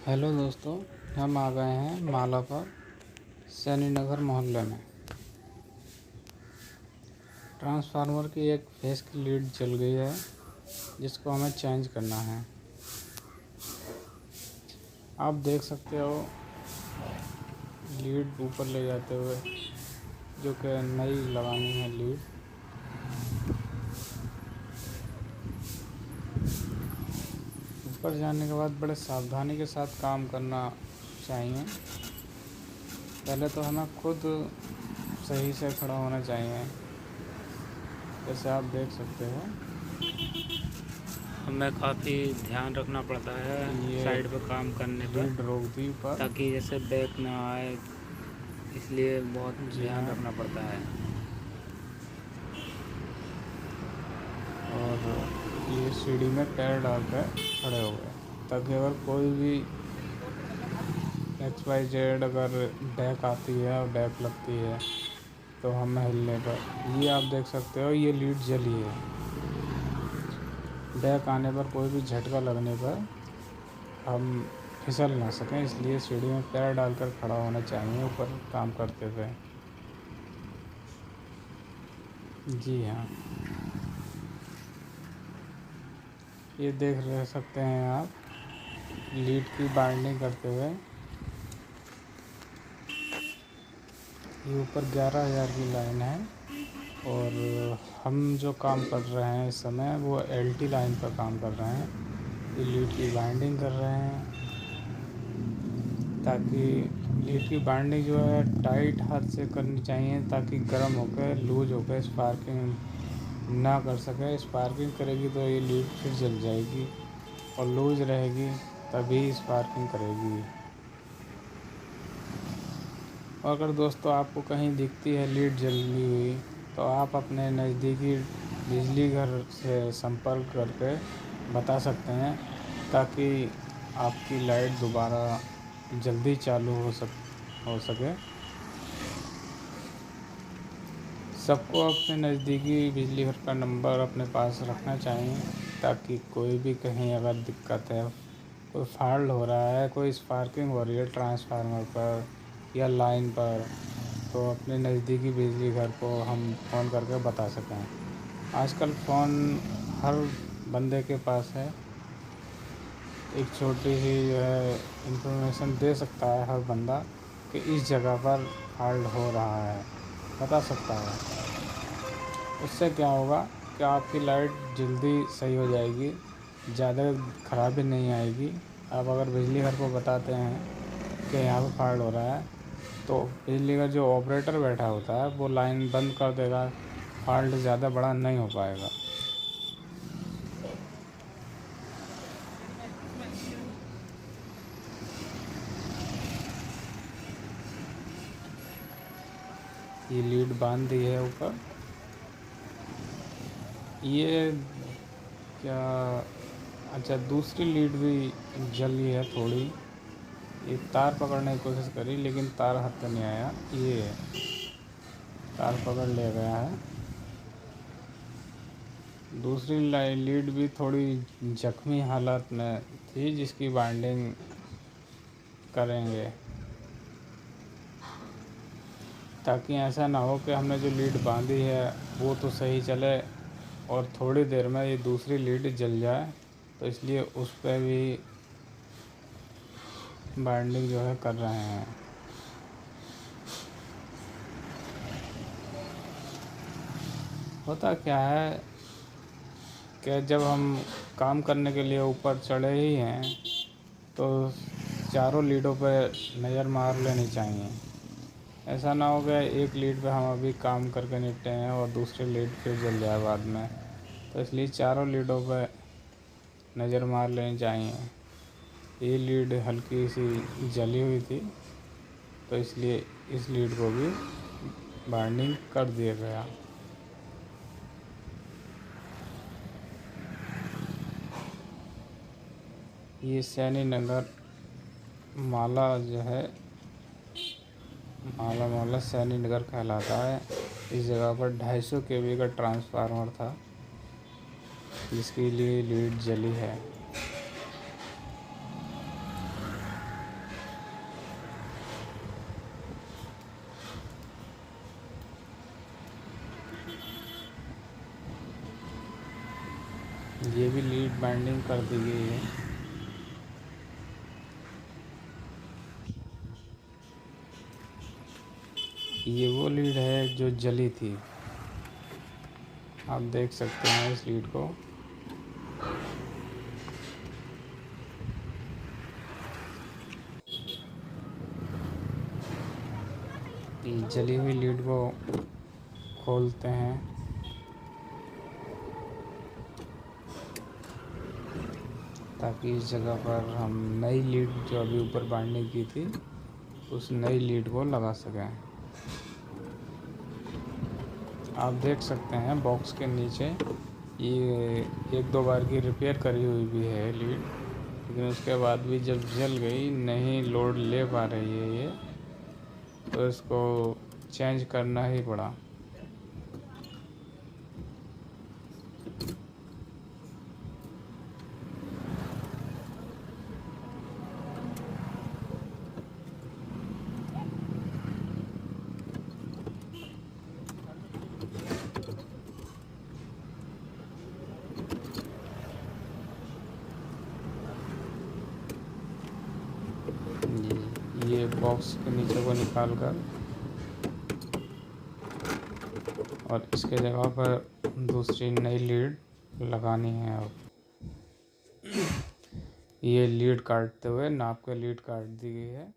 Hello दोस्तों, हम आ गए हैं माला पर सैनी नगर मोहल्ले में। ट्रांसफार्मर की एक फेस की लीड जल गई है जिसको हमें चेंज करना है। आप देख सकते हो लीड ऊपर ले जाते हुए, जो कि नई लगानी है लीड। ऊपर जाने के बाद बड़े सावधानी के साथ काम करना चाहिए। पहले तो हमें खुद सही से खड़ा होना चाहिए। जैसे आप देख सकते हो, हमें काफ़ी ध्यान रखना पड़ता है ये साइड पर काम करने पर, लीड रोक दी ऊपर। ताकि जैसे बैक ना आए, इसलिए बहुत जी ध्यान हाँ। रखना पड़ता है। और ये सीढ़ी में पैर डाल कर खड़े हो गए, ताकि अगर कोई भी XYZ अगर डेक आती है और डेक लगती है तो हमें हिलने पर, ये आप देख सकते हो, ये लीड जली है। डेक आने पर कोई भी झटका लगने पर हम फिसल ना सकें, इसलिए सीढ़ी में पैर डालकर खड़ा होना चाहिए ऊपर काम करते हुए। जी हाँ, ये देख रह सकते हैं आप लीड की बाइंडिंग करते हुए। ये ऊपर 11,000 की लाइन है और हम जो काम कर रहे हैं इस समय वो LT लाइन पर काम कर रहे हैं। ये लीड की बाइंडिंग कर रहे हैं, ताकि लीड की बाइंडिंग जो है टाइट हाथ से करनी चाहिए, ताकि गर्म होकर लूज होकर स्पार्किंग ना कर सके। स्पार्किंग करेगी तो ये लीड फिर जल जाएगी, और लूज रहेगी तभी स्पार्किंग करेगी। और अगर दोस्तों आपको कहीं दिखती है लीड जली हुई, तो आप अपने नज़दीकी बिजली घर से संपर्क करके बता सकते हैं, ताकि आपकी लाइट दोबारा जल्दी चालू हो सके। सबको अपने नज़दीकी बिजली घर का नंबर अपने पास रखना चाहिए, ताकि कोई भी कहीं अगर दिक्कत है, कोई फॉल्ट हो रहा है, कोई स्पार्किंग हो रही है ट्रांसफार्मर पर या लाइन पर, तो अपने नज़दीकी बिजली घर को हम फ़ोन करके बता सकें। आजकल फ़ोन हर बंदे के पास है, एक छोटी सी जो है इंफॉर्मेशन दे सकता है हर बंदा कि इस जगह पर फॉल्ट हो रहा है, बता सकता है। उससे क्या होगा कि आपकी लाइट जल्दी सही हो जाएगी, ज़्यादा ख़राबी नहीं आएगी। आप अगर बिजली घर को बताते हैं कि यहाँ पर फॉल्ट हो रहा है, तो बिजली का जो ऑपरेटर बैठा होता है वो लाइन बंद कर देगा, फॉल्ट ज़्यादा बड़ा नहीं हो पाएगा। ये लीड बांध दी है ऊपर। ये क्या, अच्छा, दूसरी लीड भी जली है थोड़ी। ये तार पकड़ने की कोशिश करी लेकिन तार हाथ में नहीं आया, ये तार पकड़ ले गया है। दूसरी लीड भी थोड़ी जख्मी हालत में थी, जिसकी बाइंडिंग करेंगे, ताकि ऐसा ना हो कि हमने जो लीड बांधी है वो तो सही चले और थोड़ी देर में ये दूसरी लीड जल जाए। तो इसलिए उस पर भी बाइंडिंग जो है कर रहे हैं। होता क्या है कि जब हम काम करने के लिए ऊपर चढ़े ही हैं, तो चारों लीडों पर नज़र मार लेनी चाहिए। ऐसा ना हो गया एक लीड पे हम अभी काम करके निपटे हैं और दूसरी लीड फिर जल जाए बाद में। तो इसलिए चारों लीडों पे नज़र मार लेनी चाहिए। ये लीड हल्की सी जली हुई थी, तो इसलिए इस लीड को भी बाइंडिंग कर दिया गया। ये सैनी नगर माला जो है, माला सैनी नगर कहलाता है। इस जगह पर 250 kV का ट्रांसफार्मर था, जिसके लिए लीड जली है। ये भी लीड बाइंडिंग कर दी गई है। ये वो लीड है जो जली थी, आप देख सकते हैं इस लीड को। ये जली हुई लीड को खोलते हैं, ताकि इस जगह पर हम नई लीड जो अभी ऊपर बाइंडिंग की थी उस नई लीड को लगा सकें। आप देख सकते हैं बॉक्स के नीचे ये 1-2 बार की रिपेयर करी हुई भी है लीड, लेकिन उसके बाद भी जब जल गई, नहीं लोड ले पा रही है ये, तो इसको चेंज करना ही पड़ा। ये बॉक्स के नीचे को निकाल कर और इसके जगह पर दूसरी नई लीड लगानी है। अब ये लीड काटते हुए नाप के लीड काट दी गई है।